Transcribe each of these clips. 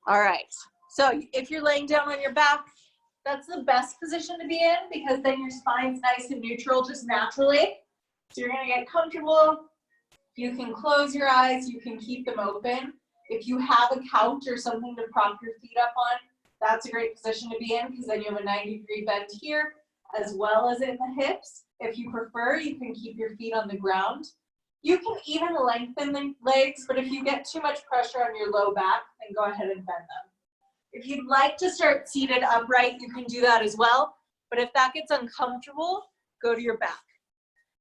All right, so if you're laying down on your back, that's the best position to be in because then your spine's nice and neutral just naturally. So you're gonna get comfortable. You can close your eyes, you can keep them open. If you have a couch or something to prop your feet up on, that's a great position to be in because then you have a 90-degree bend here as well as in the hips. If you prefer, you can keep your feet on the ground. You can even lengthen the legs, but if you get too much pressure on your low back, then go ahead and bend them. If you'd like to start seated upright, you can do that as well. But if that gets uncomfortable, go to your back.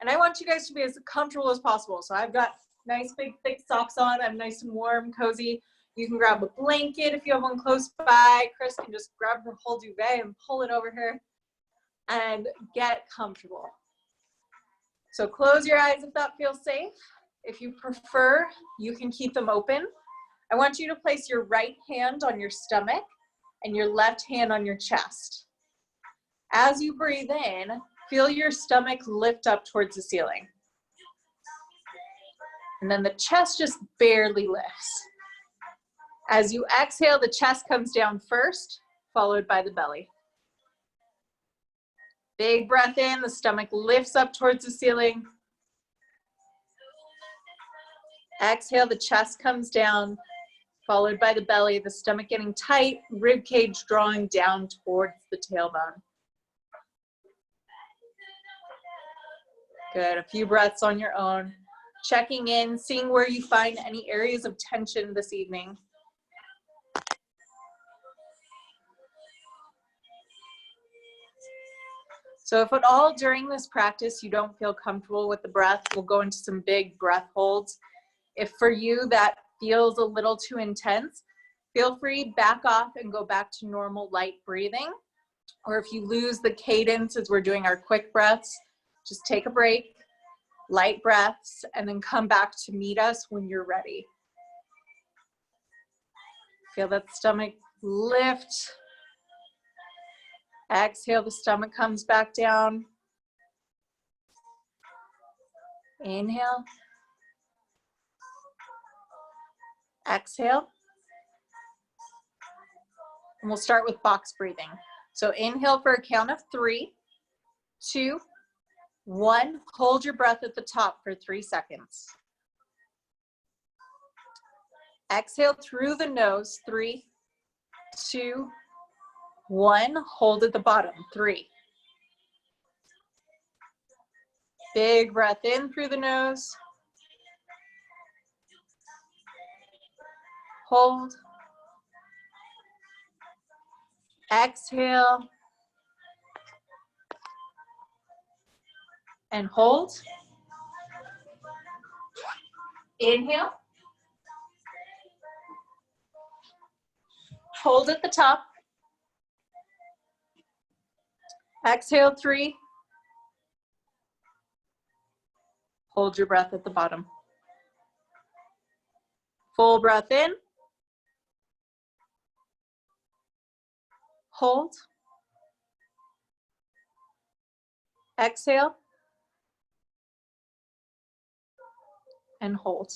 And I want you guys to be as comfortable as possible. So I've got nice big thick socks on. I'm nice and warm, cozy. You can grab a blanket if you have one close by. Chris can just grab her whole duvet and pull it over her and get comfortable. So close your eyes if that feels safe. If you prefer, you can keep them open. I want you to place your right hand on your stomach and your left hand on your chest. As you breathe in, feel your stomach lift up towards the ceiling. And then the chest just barely lifts. As you exhale, the chest comes down first, followed by the belly. Big breath in, the stomach lifts up towards the ceiling. Exhale, the chest comes down, followed by the belly, the stomach getting tight, rib cage drawing down towards the tailbone. Good, a few breaths on your own. Checking in, seeing where you find any areas of tension this evening. So if at all during this practice you don't feel comfortable with the breath, we'll go into some big breath holds. If for you that feels a little too intense, feel free, back off and go back to normal light breathing. Or if you lose the cadence as we're doing our quick breaths, just take a break, light breaths, and then come back to meet us when you're ready. Feel that stomach lift. Exhale, the stomach comes back down. Inhale. Exhale. And we'll start with box breathing. So inhale for a count of 3, 2, 1. Hold your breath at the top for 3 seconds. Exhale through the nose. 3, 2, 1. Hold at the bottom. 3. Big breath in through the nose. Hold. Exhale. And hold. Inhale. Hold at the top. Exhale, 3. Hold your breath at the bottom. Full breath in. Hold. Exhale. And hold.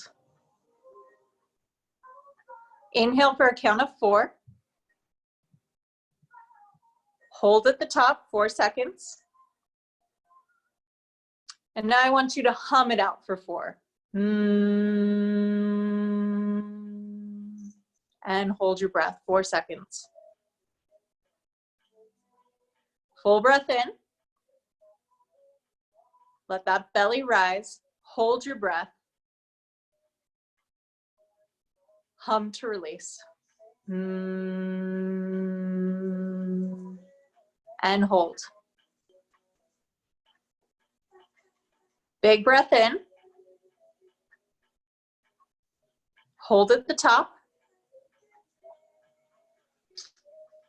Inhale for a count of 4. Hold at the top 4 seconds. And now I want you to hum it out for 4. And hold your breath 4 seconds. Full breath in. Let that belly rise. Hold your breath. Hum to release. And hold. Big breath in. Hold at the top.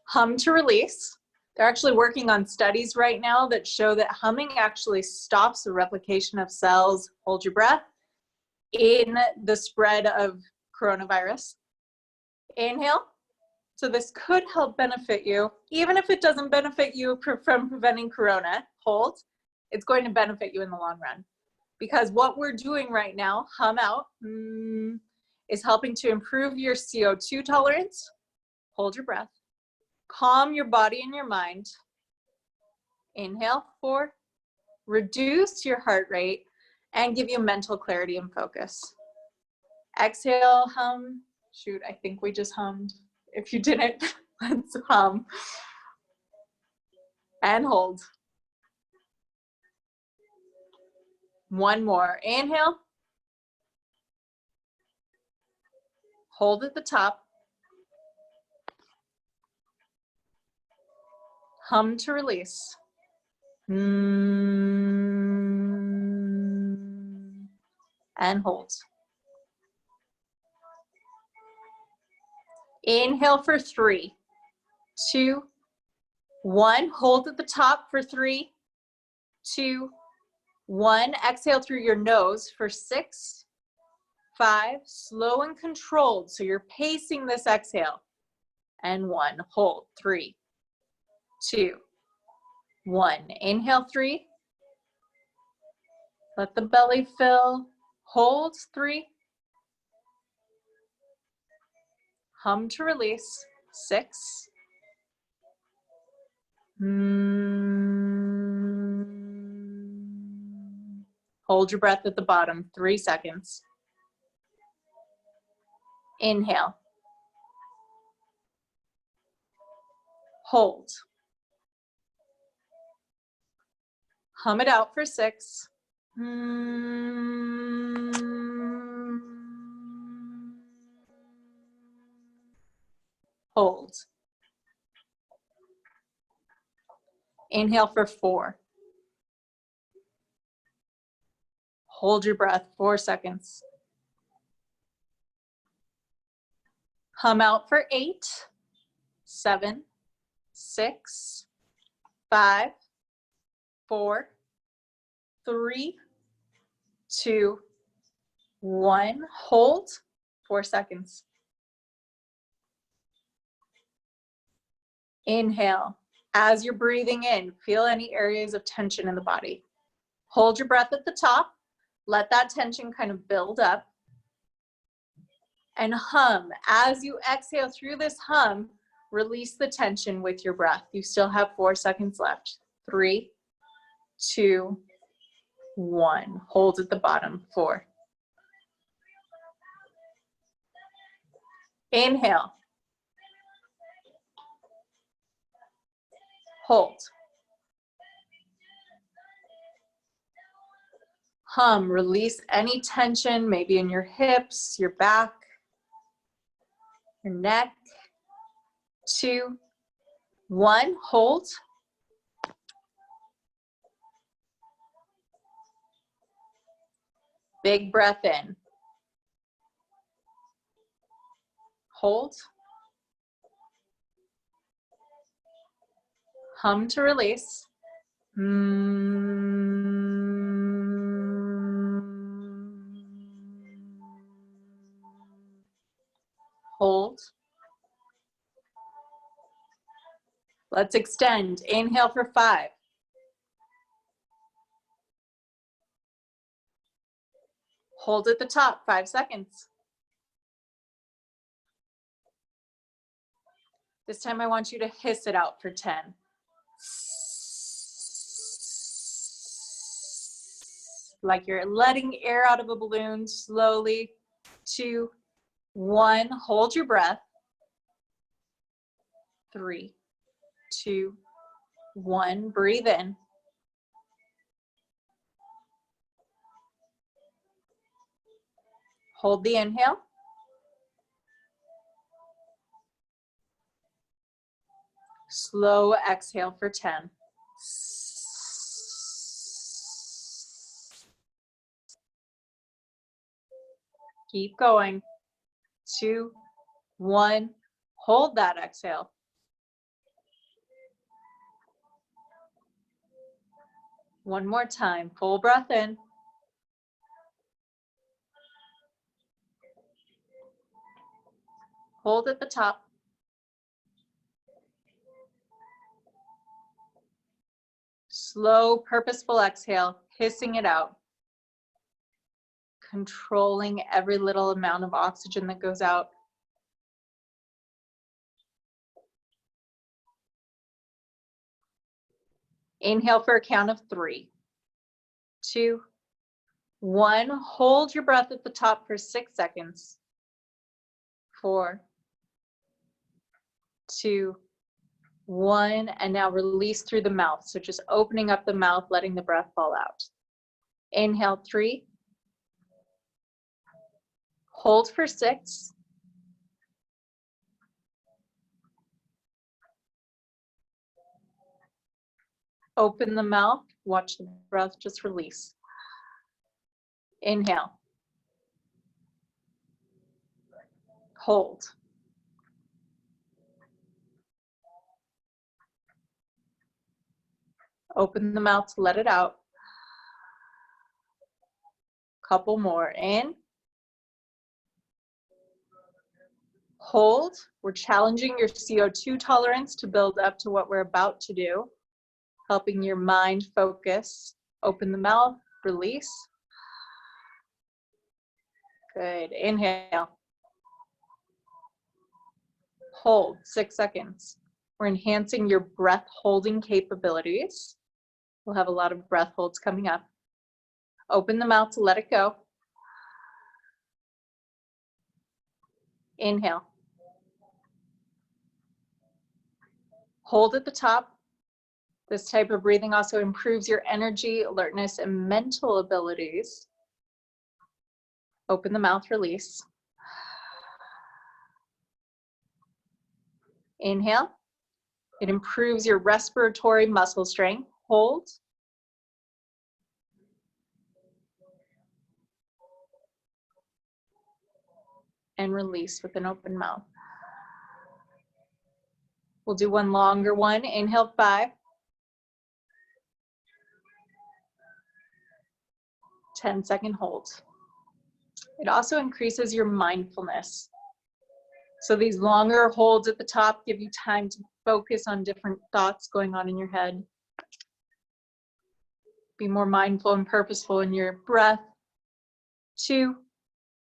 Hum to release. They're actually working on studies right now that show that humming actually stops the replication of cells, hold your breath, in the spread of coronavirus. Inhale. So this could help benefit you, even if it doesn't benefit you from preventing corona. Hold. It's going to benefit you in the long run. Because what we're doing right now, hum out, is helping to improve your CO2 tolerance, Hold your breath. Calm your body and your mind. Inhale, 4. Reduce your heart rate and give you mental clarity and focus. Exhale, hum. Shoot, I think we just hummed. If you didn't, let's hum. And hold. One more. Inhale. Hold at the top. Hum to release. And hold. Inhale for 3, 2, 1. Hold at the top for 3, 2, 1. Exhale through your nose for 6, 5. Slow and controlled. So you're pacing this exhale. And 1. Hold. 3, 2, 1. Inhale 3. Let the belly fill. Hold 3. Hum to release. 6. Hold your breath at the bottom. 3 seconds. Inhale. Hold. Hum it out for 6. Hold. Inhale for 4. Hold your breath, 4 seconds. Hum out for 8, 7, 6, 5, 4, 3, 2, 1. Hold, 4 seconds. Inhale. As you're breathing in, feel any areas of tension in the body. Hold your breath at the top. Let that tension kind of build up. And hum. As you exhale through this hum, release the tension with your breath. You still have 4 seconds left. 3, 2, 1. Hold at the bottom. 4. Inhale. Hold. Hum. Release any tension, maybe in your hips, your back, your neck. 2, 1. Hold. Big breath in. Hold. Hum to release. Hold. Let's extend. Inhale for 5. Hold at the top, 5 seconds. This time I want you to hiss it out for 10. Like you're letting air out of a balloon slowly. 2, 1. Hold your breath. 3, 2, 1. Breathe in. Hold the inhale. Slow exhale for 10. Keep going. 2, 1. Hold that exhale. One more time. Full breath in. Hold at the top. Slow, purposeful exhale, hissing it out. Controlling every little amount of oxygen that goes out. Inhale for a count of 3, 2, 1. Hold your breath at the top for 6 seconds. 4, 2, 1. And now release through the mouth. So just opening up the mouth, letting the breath fall out. Inhale 3. Hold for 6. Open the mouth. Watch the breath just release. Inhale. Hold. Open the mouth to let it out. Couple more. In. Hold. We're challenging your CO2 tolerance to build up to what we're about to do. Helping your mind focus. Open the mouth. Release. Good. Inhale. Hold. 6 seconds. We're enhancing your breath holding capabilities. We'll have a lot of breath holds coming up. Open the mouth to let it go. Inhale. Hold at the top. This type of breathing also improves your energy, alertness, and mental abilities. Open the mouth, release. Inhale. It improves your respiratory muscle strength. Hold. And release with an open mouth. We'll do one longer one. Inhale 5. 10-second hold. It also increases your mindfulness. So these longer holds at the top give you time to focus on different thoughts going on in your head. Be more mindful and purposeful in your breath. 2,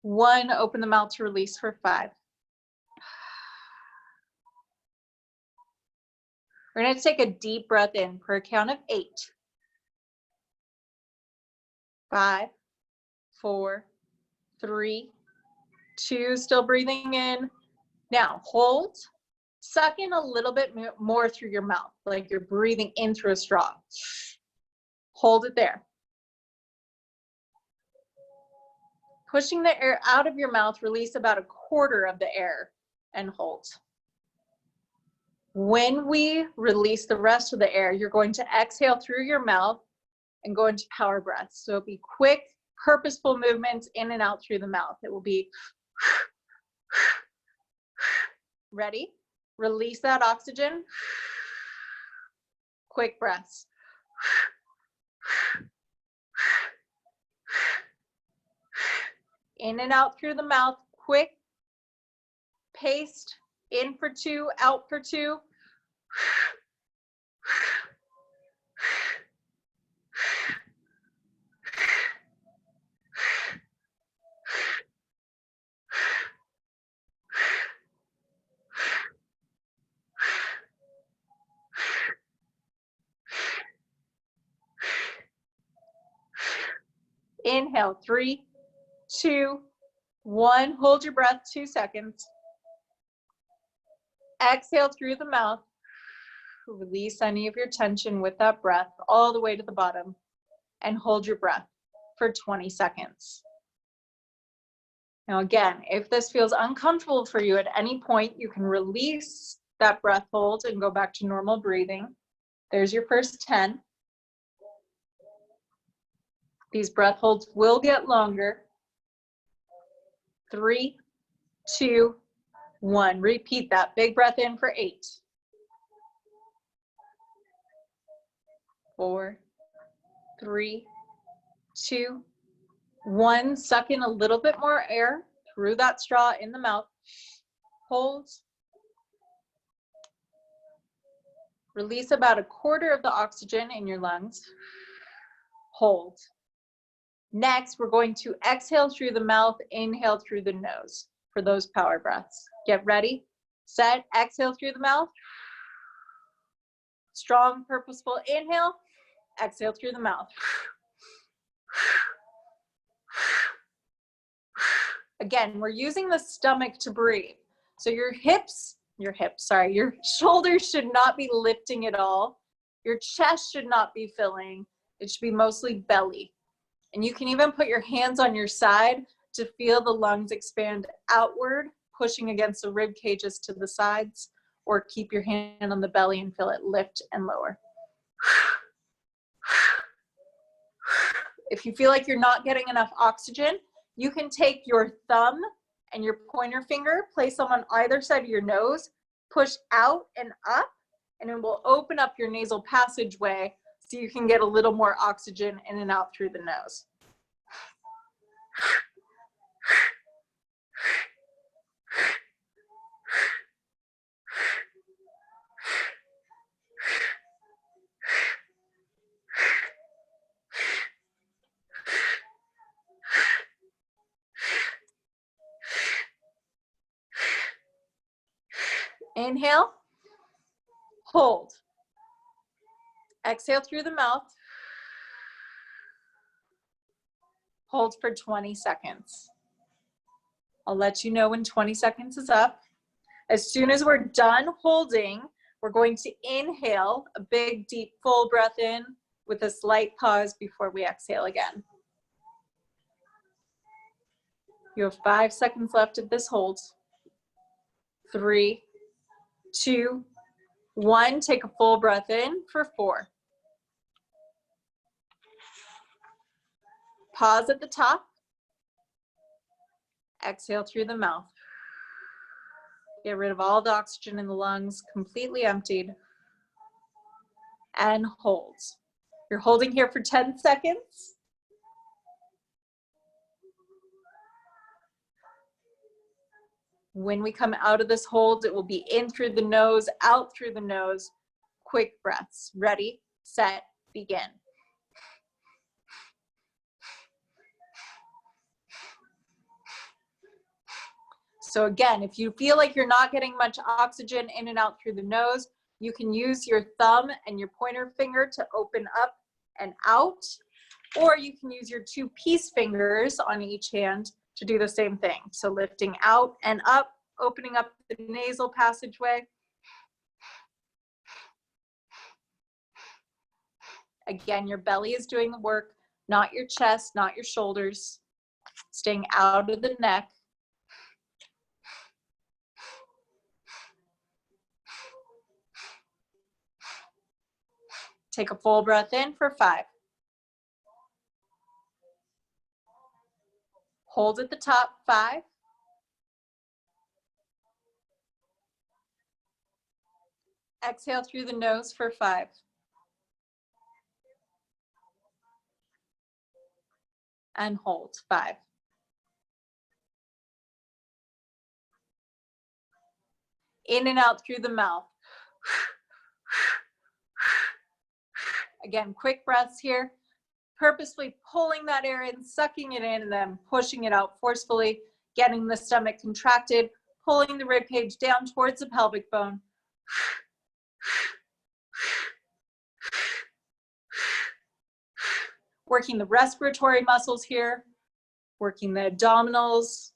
1, open the mouth to release for 5. We're going to take a deep breath in for a count of 8. 5, 4, 3, 2, still breathing in. Now hold, suck in a little bit more through your mouth, like you're breathing in through a straw. Hold it there. Pushing the air out of your mouth, release about a quarter of the air and hold. When we release the rest of the air, you're going to exhale through your mouth and go into power breaths. So it'll be quick, purposeful movements in and out through the mouth. It will be ready. Release that oxygen. Quick breaths. In and out through the mouth, quick, paced, in for 2, out for 2. Inhale, 3, 2, 1. Hold your breath 2 seconds. Exhale through the mouth. Release any of your tension with that breath all the way to the bottom. And hold your breath for 20 seconds. Now again, if this feels uncomfortable for you at any point, you can release that breath hold and go back to normal breathing. There's your first 10. These breath holds will get longer. 3, 2, 1. Repeat that. Big breath in for 8. 4, 3, 2, 1. Suck in a little bit more air through that straw in the mouth. Hold. Release about a quarter of the oxygen in your lungs. Hold. Next, we're going to exhale through the mouth, inhale through the nose for those power breaths. Get ready, set, exhale through the mouth. Strong, purposeful inhale. Exhale through the mouth. Again, we're using the stomach to breathe. So your shoulders should not be lifting at all. Your chest should not be filling. It should be mostly belly. And you can even put your hands on your side to feel the lungs expand outward, pushing against the rib cages to the sides, or keep your hand on the belly and feel it lift and lower. If you feel like you're not getting enough oxygen, you can take your thumb and your pointer finger, place them on either side of your nose, push out and up, and it will open up your nasal passageway so you can get a little more oxygen in and out through the nose. Inhale, hold. Exhale through the mouth. Hold for 20 seconds. I'll let you know when 20 seconds is up. As soon as we're done holding, we're going to inhale a big, deep, full breath in with a slight pause before we exhale again. You have 5 seconds left of this hold. 3, 2, 1. Take a full breath in for 4. Pause at the top. Exhale through the mouth. Get rid of all the oxygen in the lungs, completely emptied. And hold. You're holding here for 10 seconds. When we come out of this hold, it will be in through the nose, out through the nose. Quick breaths. Ready, set, begin. So again, if you feel like you're not getting much oxygen in and out through the nose, you can use your thumb and your pointer finger to open up and out, or you can use your 2 peace fingers on each hand to do the same thing. So lifting out and up, opening up the nasal passageway. Again, your belly is doing the work, not your chest, not your shoulders. Staying out of the neck. Take a full breath in for 5. Hold at the top, 5. Exhale through the nose for 5. And hold, 5. In and out through the mouth. Again, quick breaths here. Purposefully pulling that air in, sucking it in, and then pushing it out forcefully, getting the stomach contracted, pulling the rib cage down towards the pelvic bone. Working the respiratory muscles here, working the abdominals.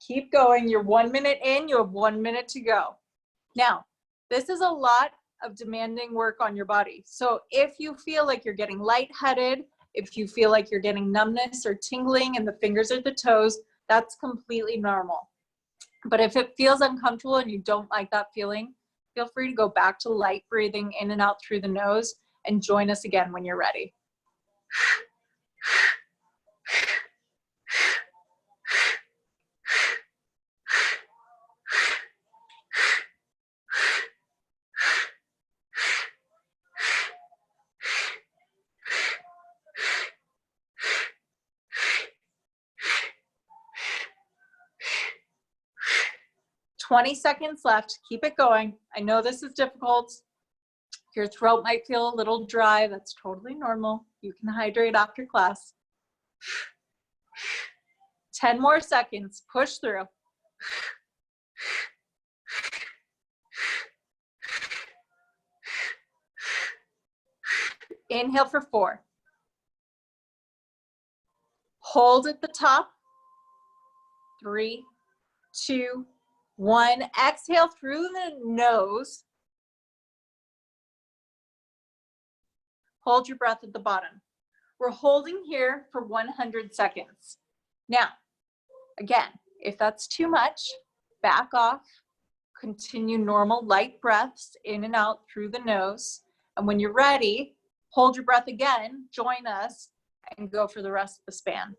Keep going. You're 1 minute in, you have 1 minute to go. Now, this is a lot of demanding work on your body. So if you feel like you're getting lightheaded, if you feel like you're getting numbness or tingling in the fingers or the toes, that's completely normal. But if it feels uncomfortable and you don't like that feeling, feel free to go back to light breathing in and out through the nose and join us again when you're ready. 20 seconds left. Keep it going. I know this is difficult. Your throat might feel a little dry. That's totally normal. You can hydrate after class. 10 more seconds. Push through. Inhale for 4. Hold at the top. 3, 2, 1. Exhale through the nose. Hold your breath at the bottom. We're holding here for 100 seconds. Now, again, if that's too much, back off. Continue normal light breaths in and out through the nose. And when you're ready, hold your breath again, join us, and go for the rest of the span.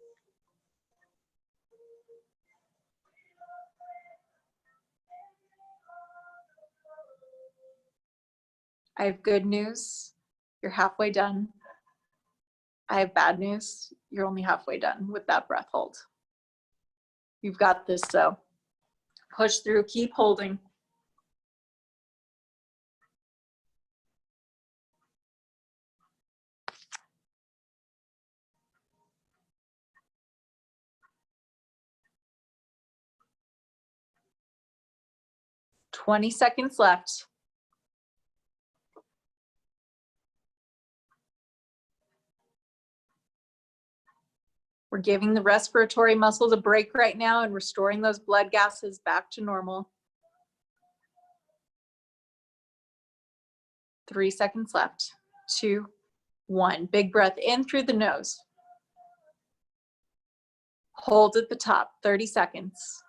I have good news. You're halfway done. I have bad news. You're only halfway done with that breath hold. You've got this, though. Push through, keep holding. "20 seconds left. We're giving the respiratory muscles a break right now and restoring those blood gases back to normal. 3 seconds left. 2, 1. Big breath in through the nose. Hold at the top, 30 seconds.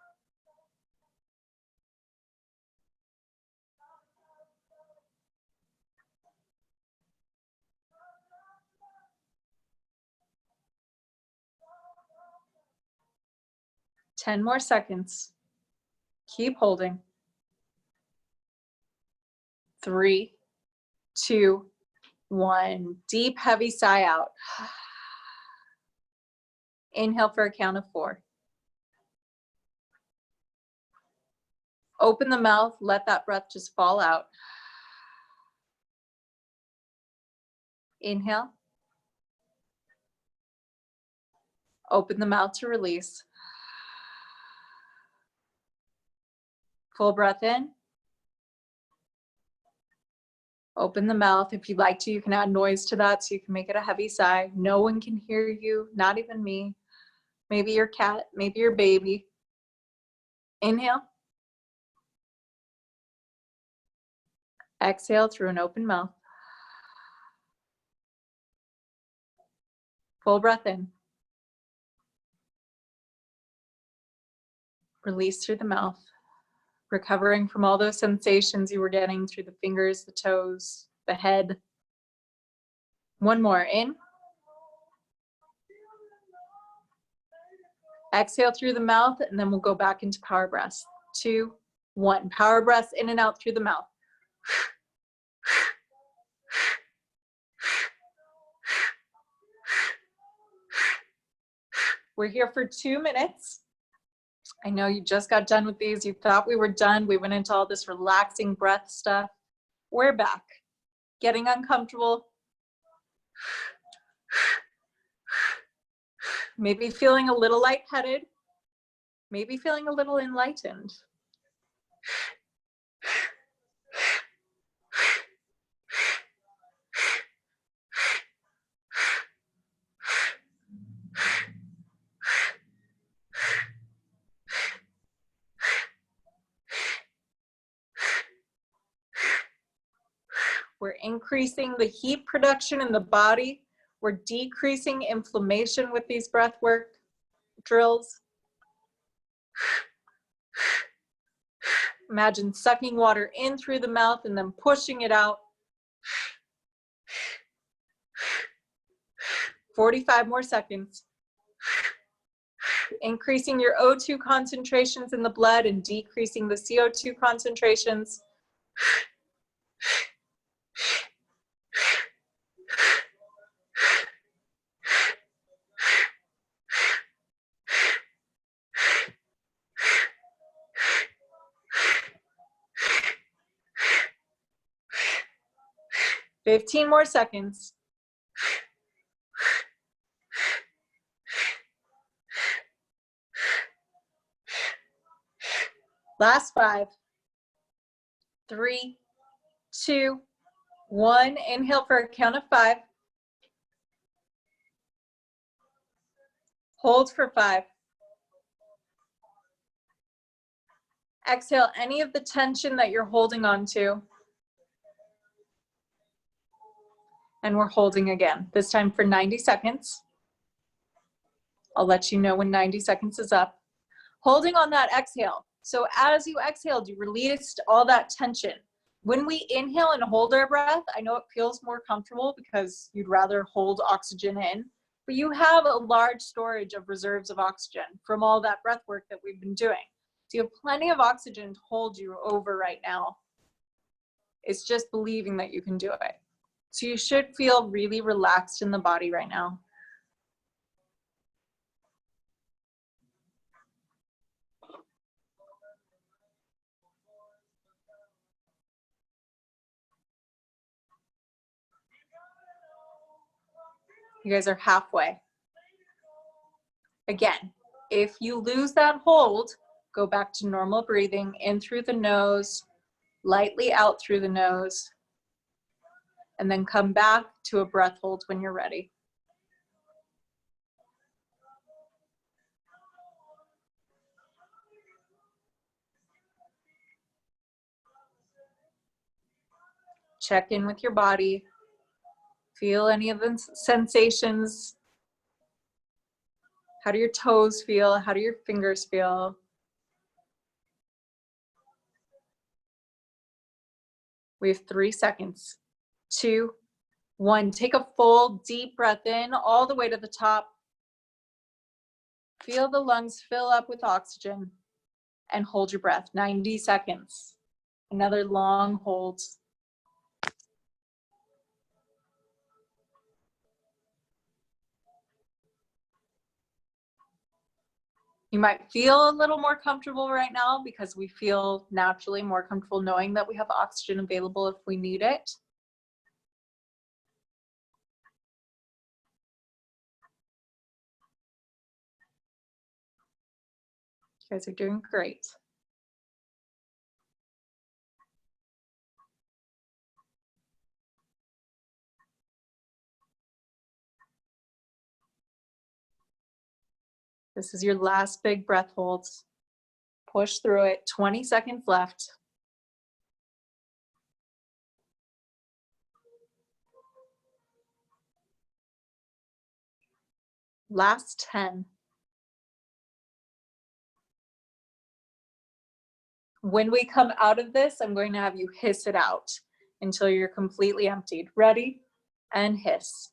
Ten more seconds. Keep holding. 3, 2, 1. Deep, heavy sigh out. Inhale for a count of 4. Open the mouth, let that breath just fall out. Inhale. Open the mouth to release. Full breath in. Open the mouth. If you'd like to, you can add noise to that so you can make it a heavy sigh. No one can hear you, not even me. Maybe your cat, maybe your baby. Inhale. Exhale through an open mouth. Full breath in. Release through the mouth. Recovering from all those sensations you were getting through the fingers, the toes, the head. One more, in. Exhale through the mouth, and then we'll go back into power breaths. 2, 1. Power breaths in and out through the mouth. We're here for 2 minutes. I know you just got done with these. You thought we were done. We went into all this relaxing breath stuff. We're back. Getting uncomfortable. Maybe feeling a little lightheaded. Maybe feeling a little enlightened. We're increasing the heat production in the body. We're decreasing inflammation with these breath work drills. Imagine sucking water in through the mouth and then pushing it out. 45 more seconds. Increasing your O2 concentrations in the blood and decreasing the CO2 concentrations. 15 more seconds. Last 5, 3, 2, 1. Inhale for a count of 5. Hold for 5. Exhale any of the tension that you're holding on to. And we're holding again, this time for 90 seconds. I'll let you know when 90 seconds is up. Holding on that exhale. So as you exhaled, you released all that tension. When we inhale and hold our breath, I know it feels more comfortable because you'd rather hold oxygen in, but you have a large storage of reserves of oxygen from all that breath work that we've been doing. So you have plenty of oxygen to hold you over right now. It's just believing that you can do it. So you should feel really relaxed in the body right now. You guys are halfway. Again, if you lose that hold, go back to normal breathing, in through the nose, lightly out through the nose, and then come back to a breath hold when you're ready. Check in with your body. Feel any of the sensations. How do your toes feel? How do your fingers feel? We have 3 seconds. 2, 1. Take a full deep breath in all the way to the top. Feel the lungs fill up with oxygen and hold your breath. 90 seconds. Another long hold. You might feel a little more comfortable right now because we feel naturally more comfortable knowing that we have oxygen available if we need it. You guys are doing great. This is your last big breath holds. Push through it. 20 seconds left. Last 10. When we come out of this, I'm going to have you hiss it out until you're completely emptied. Ready? And hiss.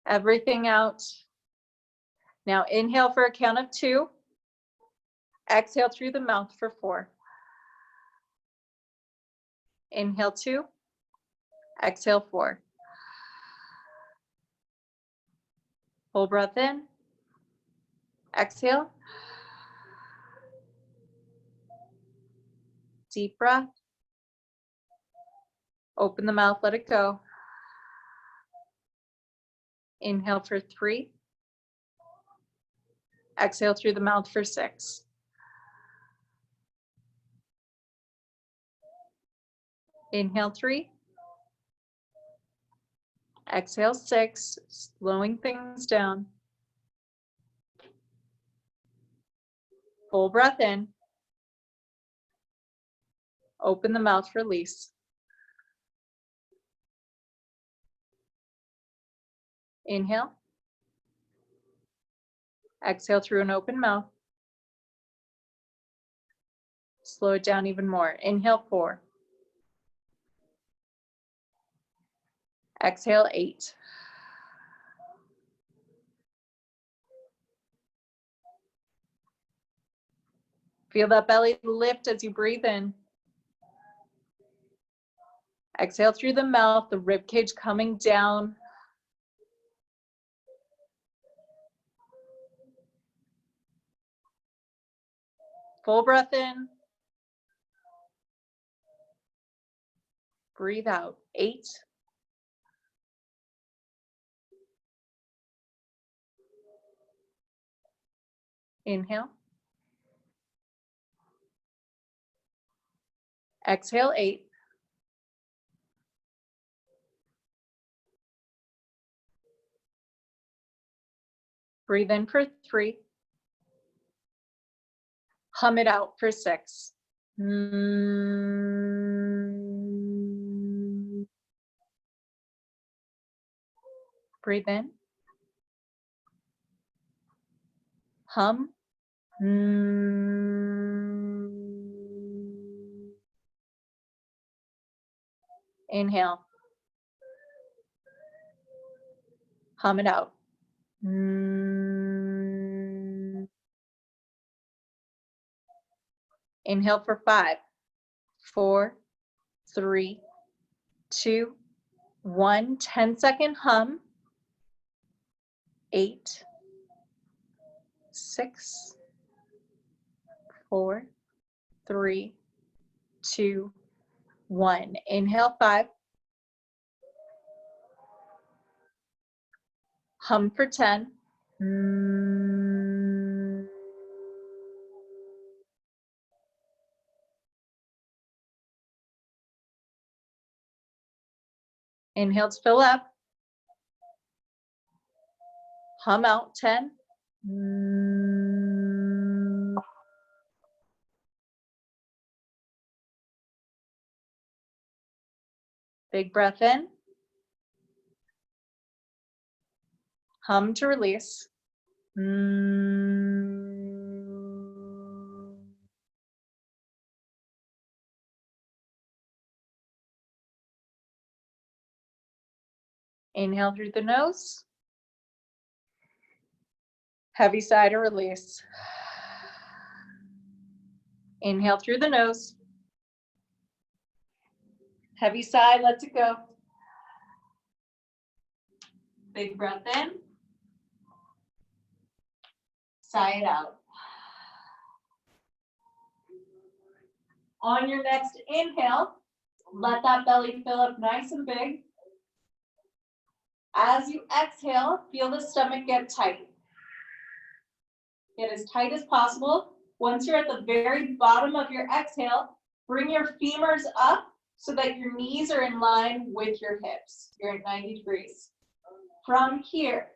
Everything out. Now inhale for a count of 2. Exhale through the mouth for 4. Inhale 2. Exhale 4. Full breath in. Exhale. Deep breath. Open the mouth, let it go. Inhale for 3. Exhale through the mouth for 6. Inhale 3. Exhale 6, slowing things down. Full breath in. Open the mouth, release. Inhale. Exhale through an open mouth. Slow it down even more. Inhale 4. Exhale 8. Feel that belly lift as you breathe in. Exhale through the mouth, the rib cage coming down. Full breath in. Breathe out. 8. Inhale. Exhale, 8. Breathe in for 3. Hum it out for 6. Breathe in. Hum. Inhale. Hum it out. Inhale for 5, 4, 3, 2, 1. 10-second hum. 8, 6, 4, 3, 2, 1. Inhale 5. Hum for 10. Inhale to fill up. Hum out 10. Big breath in. Hum to release. Inhale through the nose. Heavy sigh to release. Inhale through the nose. Heavy sigh, let it go. Big breath in. Sigh it out. On your next inhale, let that belly fill up nice and big. As you exhale, feel the stomach get tight. Get as tight as possible. Once you're at the very bottom of your exhale, bring your femurs up so that your knees are in line with your hips. You're at 90 degrees. From here,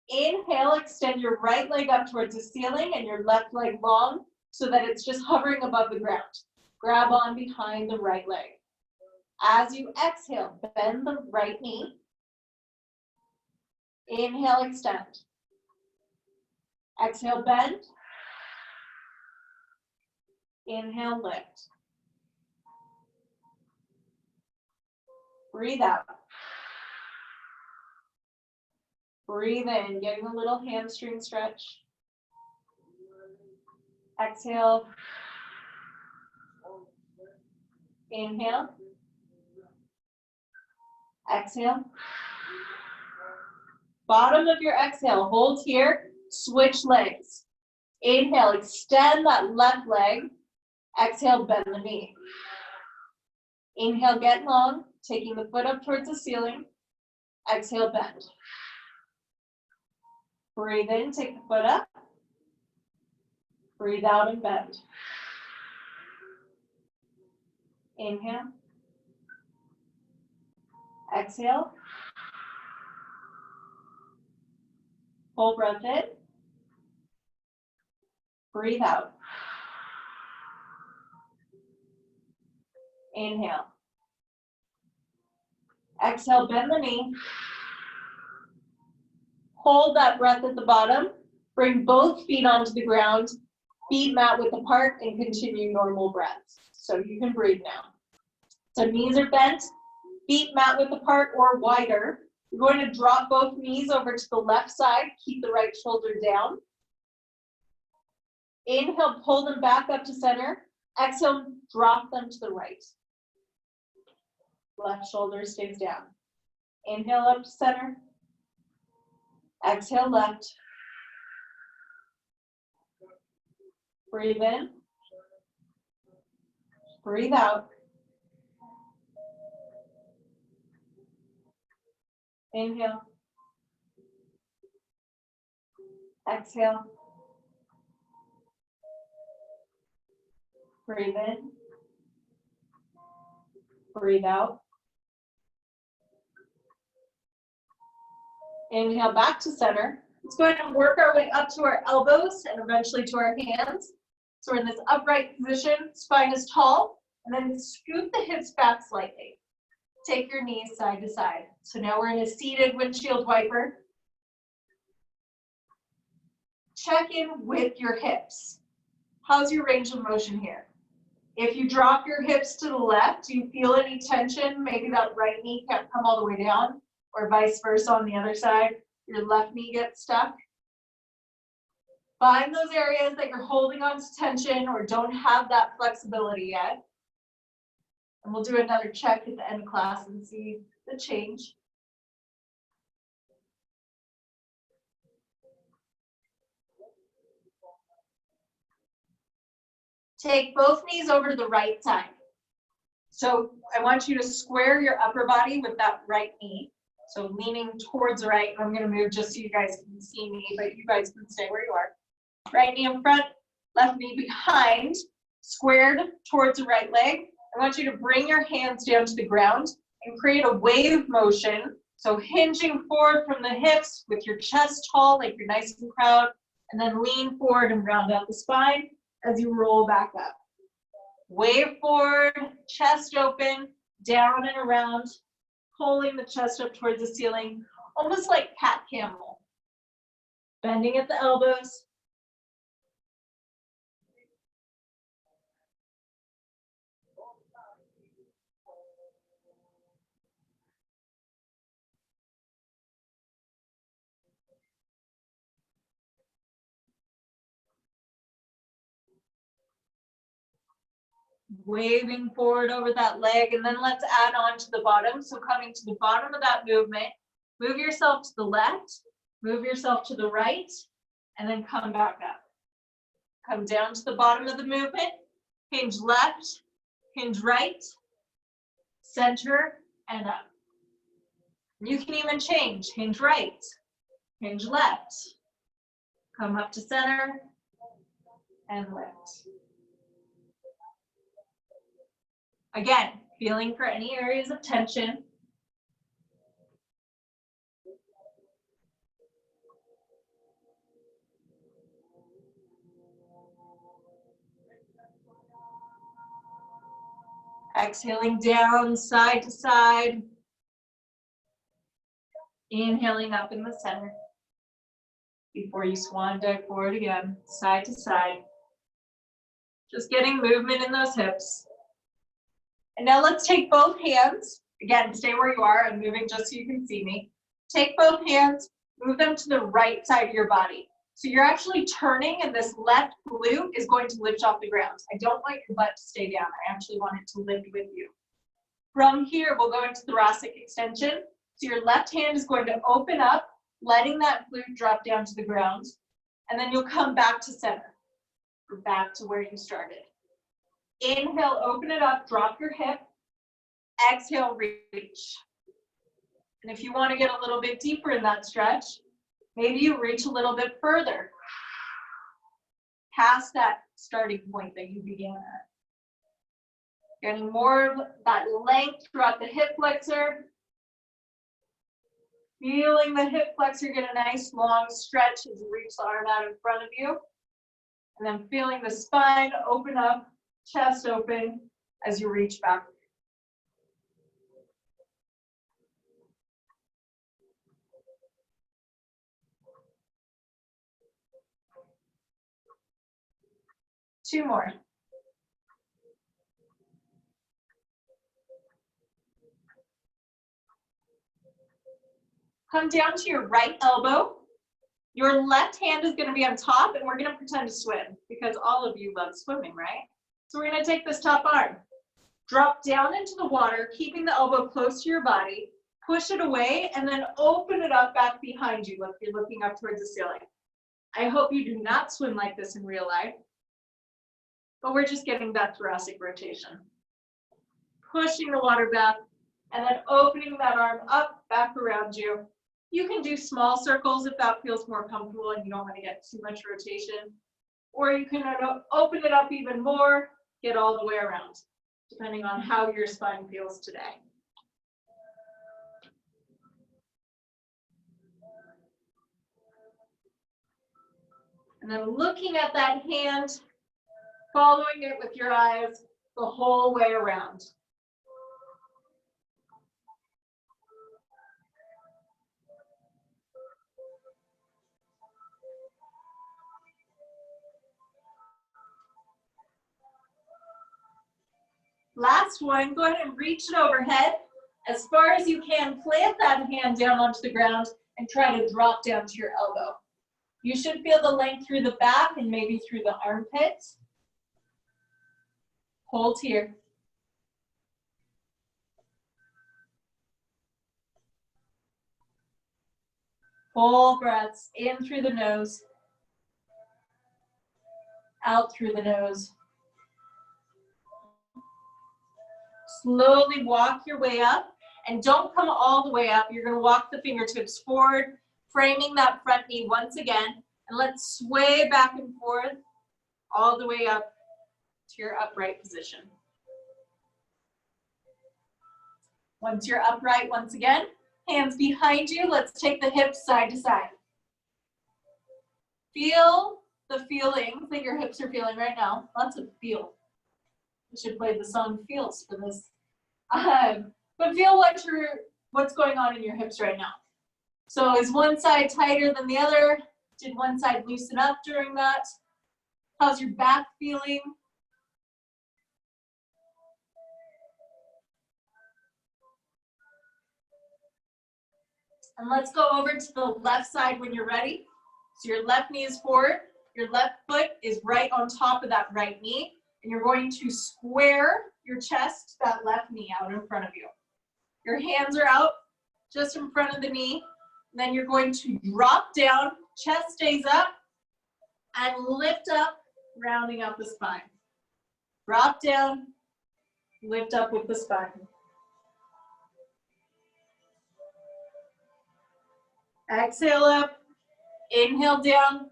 inhale, extend your right leg up towards the ceiling and your left leg long so that it's just hovering above the ground. Grab on behind the right leg. As you exhale, bend the right knee. Inhale, extend. Exhale, bend. Inhale, lift. Breathe out. Breathe in, getting a little hamstring stretch. Exhale. Inhale. Exhale. Bottom of your exhale, hold here, switch legs. Inhale, extend that left leg. Exhale, bend the knee. Inhale, get long, taking the foot up towards the ceiling. Exhale, bend. Breathe in, take the foot up. Breathe out and bend. Inhale. Exhale. Full breath in. Breathe out. Inhale. Exhale, bend the knee. Hold that breath at the bottom. Bring both feet onto the ground. Feet mat width apart and continue normal breaths. So you can breathe now. So knees are bent, feet mat width apart or wider. You're going to drop both knees over to the left side. Keep the right shoulder down. Inhale, pull them back up to center. Exhale, drop them to the right. Left shoulder stays down. Inhale up to center. Exhale, left. Breathe in. Breathe out. Inhale. Exhale. Breathe in. Breathe out. Inhale back to center. Let's go ahead and work our way up to our elbows and eventually to our hands. So we're in this upright position, spine is tall, and then scoot the hips back slightly. Take your knees side to side. So now we're in a seated windshield wiper. Check in with your hips. How's your range of motion here? If you drop your hips to the left, do you feel any tension? Maybe that right knee can't come all the way down, or vice versa on the other side. Your left knee gets stuck. Find those areas that you're holding on to tension or don't have that flexibility yet. And we'll do another check at the end of class and see the change. Take both knees over to the right side. So I want you to square your upper body with that right knee. So leaning towards the right. I'm going to move just so you guys can see me, but you guys can stay where you are. Right knee in front, left knee behind, squared towards the right leg. I want you to bring your hands down to the ground and create a wave motion. So hinging forward from the hips with your chest tall, like you're nice and proud, and then lean forward and round out the spine as you roll back up. Wave forward, chest open, down and around, pulling the chest up towards the ceiling, almost like cat camel. Bending at the elbows. Waving forward over that leg, and then let's add on to the bottom. So coming to the bottom of that movement, move yourself to the left, move yourself to the right, and then come back up. Come down to the bottom of the movement, hinge left, hinge right, center, and up. You can even change, hinge right, hinge left, come up to center, and lift. Again, feeling for any areas of tension. Exhaling down, side to side. Inhaling up in the center. Before you swan dive forward again, side to side. Just getting movement in those hips. And now let's take both hands. Again, stay where you are. I'm moving just so you can see me. Take both hands, move them to the right side of your body. So you're actually turning, and this left glute is going to lift off the ground. I don't want your butt to stay down. I actually want it to lift with you. From here, we'll go into thoracic extension. So your left hand is going to open up, letting that glute drop down to the ground. And then you'll come back to center, or back to where you started. Inhale, open it up, drop your hip. Exhale, reach. And if you want to get a little bit deeper in that stretch, maybe you reach a little bit further, past that starting point that you began at. Getting more of that length throughout the hip flexor. Feeling the hip flexor get a nice long stretch as you reach the arm out in front of you. And then feeling the spine open up, chest open as you reach back. Two more. Come down to your right elbow. Your left hand is going to be on top, and we're going to pretend to swim because all of you love swimming, right? So we're going to take this top arm, drop down into the water, keeping the elbow close to your body, push it away, and then open it up back behind you like you're looking up towards the ceiling. I hope you do not swim like this in real life, but we're just getting that thoracic rotation. Pushing the water back, And then opening that arm up, back around you. You can do small circles if that feels more comfortable and you don't want to get too much rotation. Or you can open it up even more, get all the way around, depending on how your spine feels today. And then looking at that hand, following it with your eyes the whole way around. Last one, go ahead and reach it overhead. As far as you can, plant that hand down onto the ground and try to drop down to your elbow. You should feel the length through the back and maybe through the armpit. Hold here. Full breaths in through the nose, out through the nose. Slowly walk your way up and don't come all the way up. You're going to walk the fingertips forward, framing that front knee once again. And let's sway back and forth all the way up to your upright position. Once you're upright, once again, hands behind you. Let's take the hips side to side. Feel the feelings that your hips are feeling right now. Lots of feel. We should play the song Feels for this. But feel what's going on in your hips right now. So is one side tighter than the other? Did one side loosen up during that? How's your back feeling? And let's go over to the left side when you're ready. So your left knee is forward, your left foot is right on top of that right knee, and you're going to square your chest, that left knee out in front of you. Your hands are out just in front of the knee. And then you're going to drop down, chest stays up, and lift up, rounding out the spine. Drop down, lift up with the spine. Exhale up, inhale down.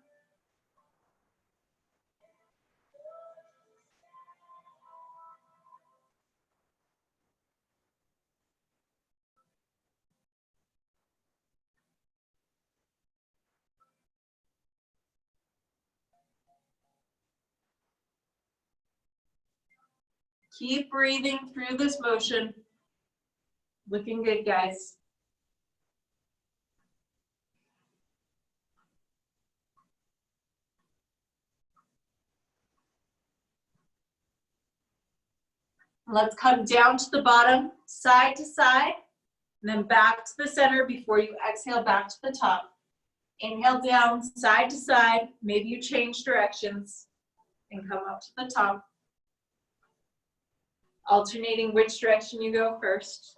Keep breathing through this motion. Looking good, guys. Let's come down to the bottom, side to side, and then back to the center before you exhale back to the top. Inhale down, side to side. Maybe you change directions and come up to the top. Alternating which direction you go first.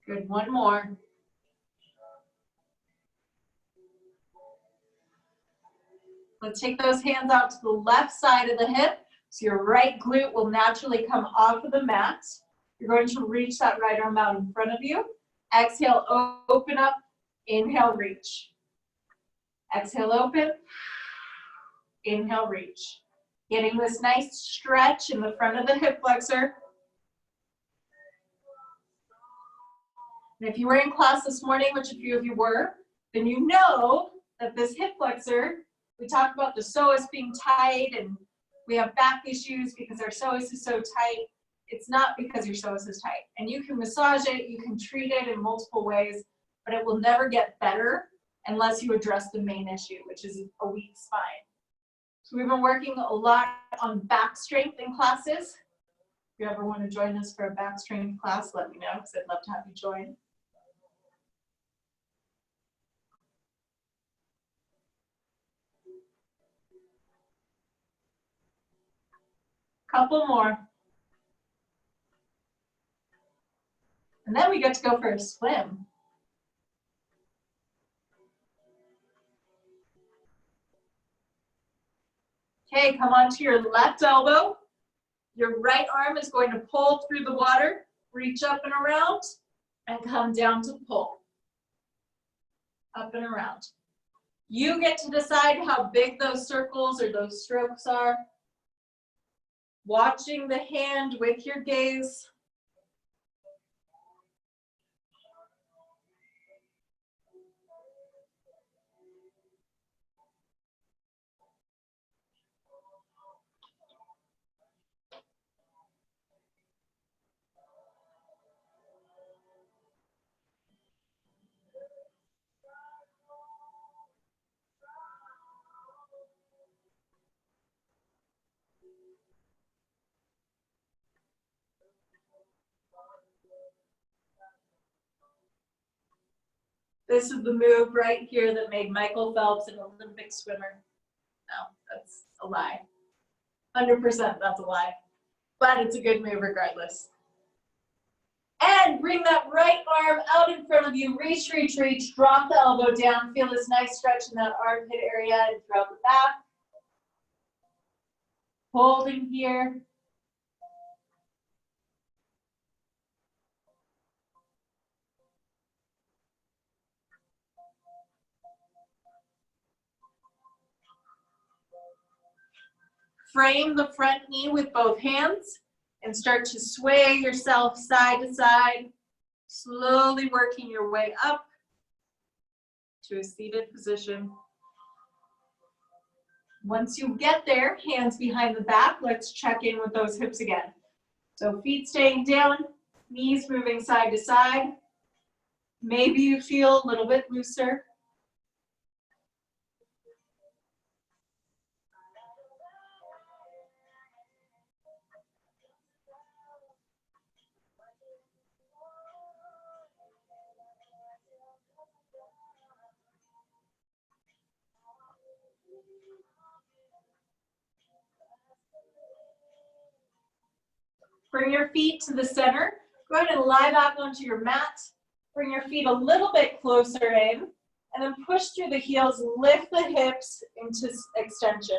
Good, one more. Let's take those hands out to the left side of the hip. So your right glute will naturally come off of the mat. You're going to reach that right arm out in front of you. Exhale, open up. Inhale, reach. Exhale, open. Inhale, reach. Getting this nice stretch in the front of the hip flexor. And if you were in class this morning, which a few of you were, then you know that this hip flexor, we talked about the psoas being tight and we have back issues because our psoas is so tight. It's not because your psoas is tight. And you can massage it, you can treat it in multiple ways, but it will never get better unless you address the main issue, which is a weak spine. So we've been working a lot on back strength in classes. If you ever want to join us for a back strength class, let me know because I'd love to have you join. Couple more. And then we get to go for a swim. Okay, come onto your left elbow. Your right arm is going to pull through the water, reach up and around, and come down to pull. Up and around. You get to decide how big those circles or those strokes are. Watching the hand with your gaze. This is the move right here that made Michael Phelps an Olympic swimmer. No, that's a lie. 100% that's a lie. But it's a good move regardless. And bring that right arm out in front of you. Reach, reach, reach. Drop the elbow down. Feel this nice stretch in that armpit area and throughout the back. Holding here. Frame the front knee with both hands and start to sway yourself side to side, slowly working your way up to a seated position. Once you get there, hands behind the back, let's check in with those hips again. So feet staying down, knees moving side to side. Maybe you feel a little bit looser. Bring your feet to the center. Go ahead and lie back onto your mat. Bring your feet a little bit closer in, and then push through the heels, lift the hips into extension.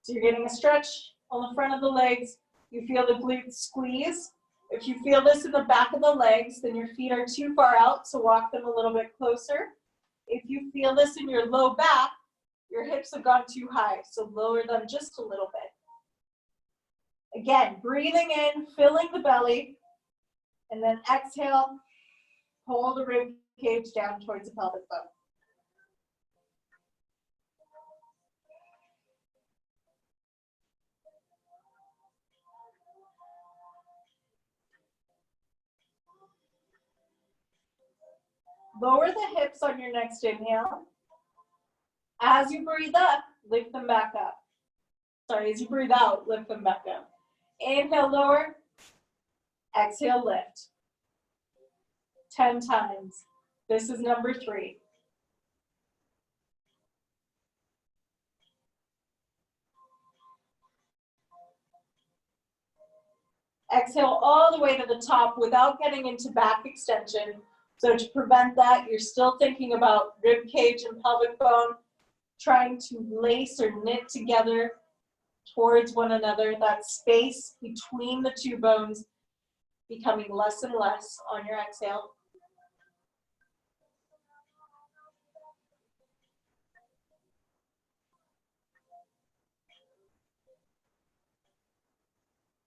So you're getting a stretch on the front of the legs. You feel the glutes squeeze. If you feel this in the back of the legs, then your feet are too far out, so walk them a little bit closer. If you feel this in your low back, your hips have gone too high, so lower them just a little bit. Again, breathing in, filling the belly, and then exhale, pull the rib cage down towards the pelvic bone. Lower the hips on your next inhale. As you breathe up, lift them back up. Sorry, as you breathe out, lift them back up. Inhale, lower. Exhale, lift. 10 times. This is number 3. Exhale all the way to the top without getting into back extension. So to prevent that, you're still thinking about rib cage and pelvic bone, trying to lace or knit together towards one another, that space between the two bones becoming less and less on your exhale.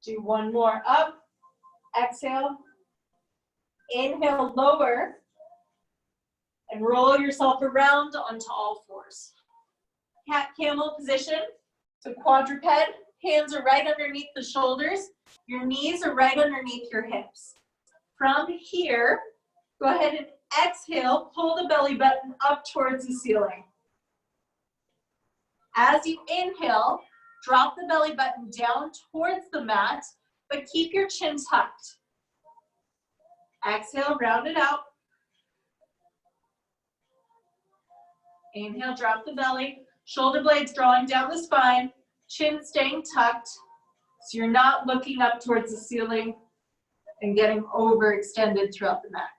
Do one more up, exhale, inhale, lower, and roll yourself around onto all fours. Cat camel position. So quadruped, hands are right underneath the shoulders. Your knees are right underneath your hips. From here, go ahead and exhale, pull the belly button up towards the ceiling. As you inhale, Drop the belly button down towards the mat, but keep your chin tucked. Exhale, round it out. Inhale, drop the belly. Shoulder blades drawing down the spine. Chin staying tucked, so you're not looking up towards the ceiling and getting overextended throughout the neck.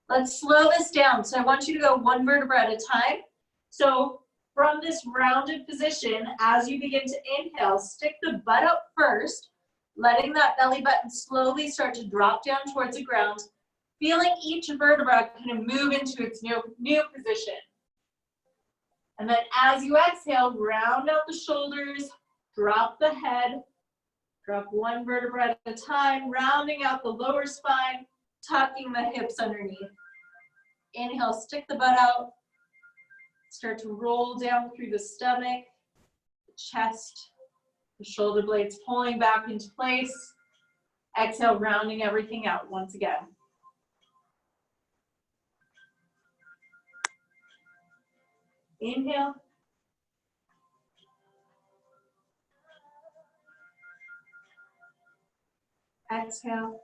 Let's slow this down. So I want you to go one vertebra at a time. So from this rounded position, as you begin to inhale, stick the butt up first, letting that belly button slowly start to drop down towards the ground, feeling each vertebra kind of move into its new position. And then as you exhale, round out the shoulders, drop the head, drop one vertebra at a time, rounding out the lower spine, tucking the hips underneath. Inhale, stick the butt out. Start to roll down through the stomach, the chest, the shoulder blades pulling back into place. Exhale, rounding everything out once again. Inhale. Exhale.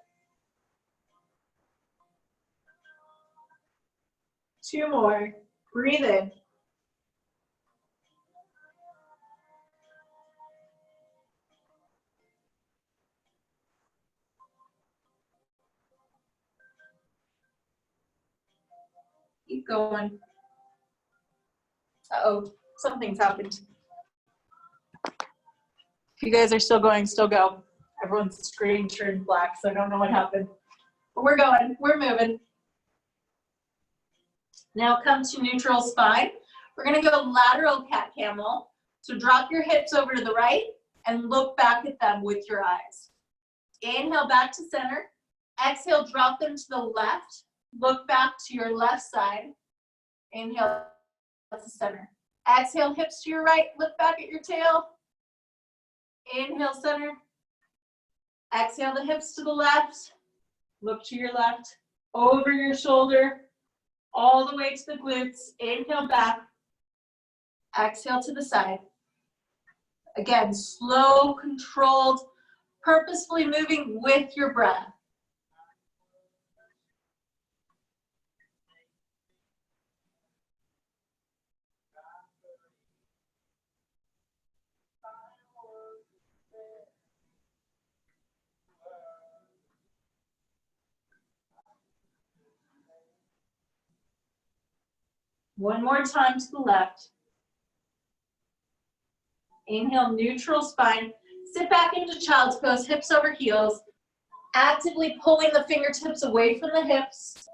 2 more. Breathe in. Keep going. Uh-oh, something's happened. If you guys are still going, still go. Everyone's screen turned black, so I don't know what happened. But we're going, we're moving. Now come to neutral spine. We're gonna go lateral cat camel. So drop your hips over to the right and look back at them with your eyes. Inhale back to center. Exhale, drop them to the left. Look back to your left side. Inhale to center. Exhale, hips to your right. Look back at your tail. Inhale, center. Exhale, the hips to the left. Look to your left. Over your shoulder. All the way to the glutes. Inhale back. Exhale to the side. Again, slow, controlled, purposefully moving with your breath. One more time to the left. Inhale, neutral spine. Sit back into child's pose, hips over heels. Actively pulling the fingertips away from the hips.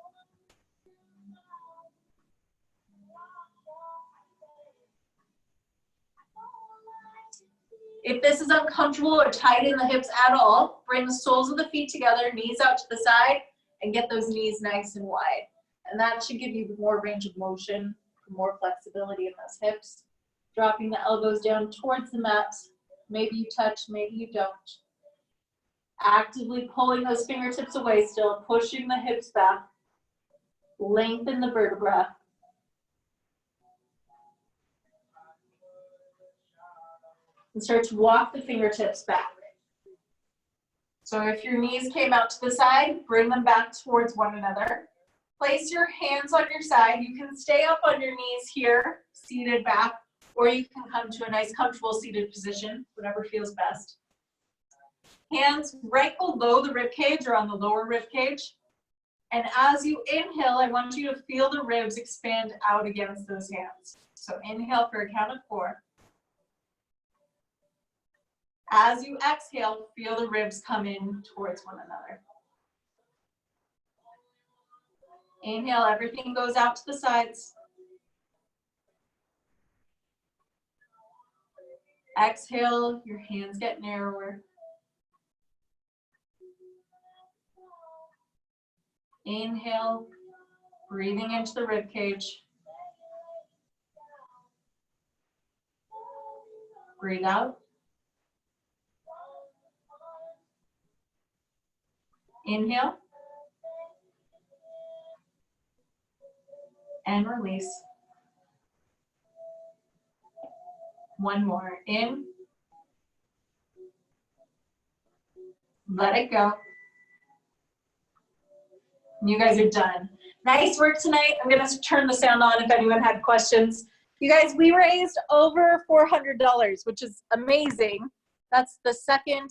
If this is uncomfortable or tight in the hips at all, bring the soles of the feet together, knees out to the side, and get those knees nice and wide. And that should give you more range of motion, more flexibility in those hips. Dropping the elbows down towards the mat. Maybe you touch, maybe you don't. Actively pulling those fingertips away still, pushing the hips back. Lengthen the vertebra. And start to walk the fingertips back. So if your knees came out to the side, bring them back towards one another. Place your hands on your side. You can stay up on your knees here, seated back, or you can come to a nice comfortable seated position, whatever feels best. Hands right below the rib cage or on the lower rib cage. And as you inhale, I want you to feel the ribs expand out against those hands. So inhale for a count of 4. As you exhale, feel the ribs come in towards one another. Inhale, everything goes out to the sides. Exhale, your hands get narrower. Inhale, breathing into the rib cage. Breathe out. Inhale. and release. One more. In. Let it go. You guys are done. Nice work tonight. I'm going to turn the sound on if anyone had questions. You guys, we raised over $400, which is amazing. That's the second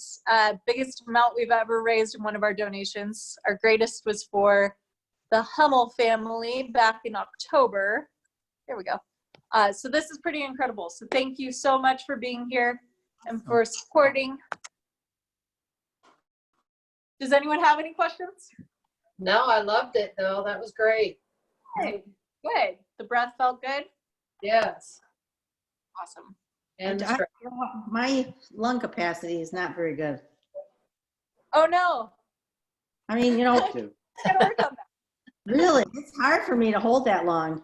biggest amount we've ever raised in one of our donations. Our greatest was for the Hummel family back in October. There we go. So this is pretty incredible. So thank you so much for being here and for supporting. Does anyone have any questions? No, I loved it though. That was great. Good. Good. The breath felt good? Yes. Awesome. And My lung capacity is not very good. Oh no. I mean, Gotta work on that. really, it's hard for me to hold that long.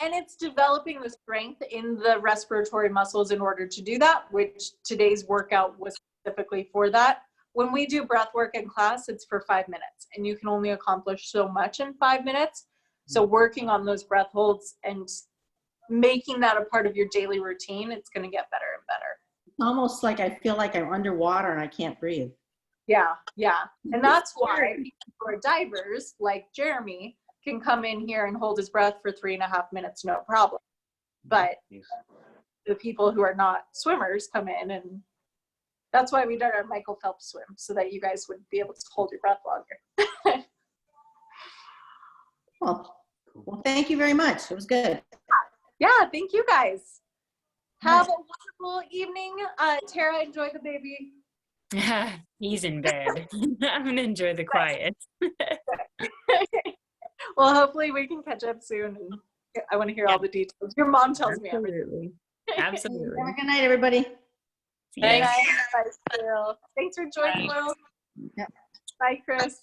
And it's developing the strength in the respiratory muscles in order to do that, which today's workout was specifically for that. When we do breath work in class, it's for 5 minutes, and you can only accomplish so much in 5 minutes. So working on those breath holds and making that a part of your daily routine, it's going to get better and better. It's almost like I feel like I'm underwater and I can't breathe. Yeah, yeah. And that's why people who are divers, like Jeremy, can come in here and hold his breath for 3.5 minutes, no problem. But the people who are not swimmers come in, and that's why we did our Michael Phelps swim, so that you guys would be able to hold your breath longer. Well, thank you very much. It was good. Yeah, thank you guys. Have a wonderful evening. Tara, enjoy the baby. He's in bed. I'm gonna enjoy the quiet. Well, hopefully we can catch up soon. And I want to hear all the details. Your mom tells me everything. Absolutely. Have a good night, everybody. See ya. Bye, Cyril. Thanks for joining, Will. Yep. Bye, Chris.